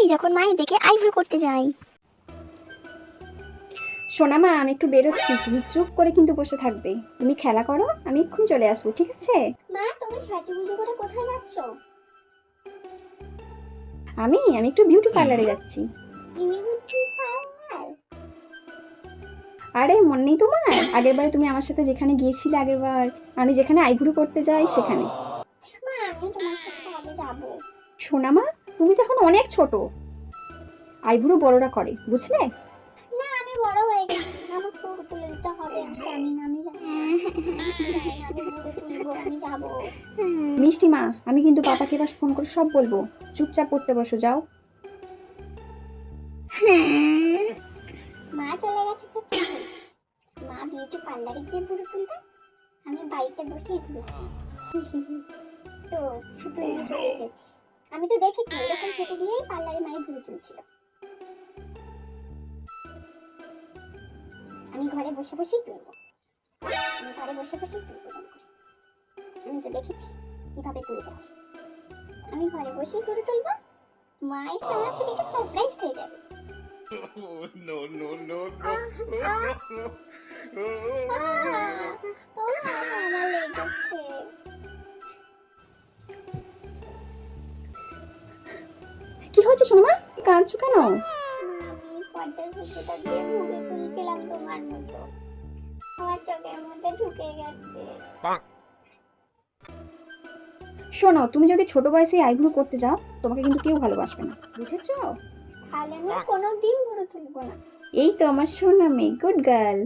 আমি যখন মায়ের দেখে আইব্রো করতে যাই। সোনা মা, আমি একটু বেরোচ্ছি, তুমি চুপ করে কিন্তু বসে থাকবে। তুমি খেলা করো, আমি এক্ষুনি চলে আসবো, ঠিক আছে? মা তুমি সাজুগুজু করে কোথায় যাচ্ছ? আমি একটু বিউটি পার্লারে যাচ্ছি। Beauty parlour? আরে মনে নেই তোমার? আগেরবারে তুমি আমার সাথে যেখানে গিয়েছিলে, আগেরবার আমি যেখানে আইব্রো করতে যাই সেখানে। মা আমি তোমার সাথে আগে যাব। সোনা মা, তুমি তো এখন অনেক ছোট, আইব্রো বড়রা করে, বুঝলে? না আমি বড় হয়ে গেছি, আমার ফটো তুলে দিতে হবে। আমি জানি না, আমি জানি না, আমি ফটো তুলবো, আমি যাব। মিষ্টি মা, আমি কিন্তু পাপাকে এবার ফোন করে সব বলবো। চুপচাপ পড়তে বসো, যাও। মা চলে গেছে তো কি হয়েছে? মা বিউটি পার্লারে গিয়ে ফটো তুলবে, আমি বাড়িতে বসেই ফটো তুলবো। তো ফটো নিয়ে চলে এসেছি। আমি তো দেখেছি এরকম সেটে দিয়েই পার্লারে মায়ের ফটো তুলছিল। আমি ঘরে বসে বসেই তুলবো, আমি ঘরে বসে বসেই তুলবো। আমি তো দেখেছি কিভাবে তুলতে হয়। আমি ঘরে বসেই ফটো তুলবো, মা এসে আমাকে দেখে সারপ্রাইজ হয়ে যাবে। Oh, no, no, no, no. ও আমার লেগেছে। কি হয়েছে সোনা মা, কাঁদছো কেন? আমি পচা সুতোটা দিয়ে ঘুরে তুলছিলাম তোমার মতো, আমার চোখের মধ্যে ঢুকে গেছে। শোনো, তুমি যদি ছোট বয়সে আইব্রো করতে যাও, তোমাকে কিন্তু কেউ ভালোবাসবে না, বুঝেছো? তাহলে আমি কোনোদিন ফটো তুলবো না। এই তো আমার সোনা মেয়ে, গুড গার্ল।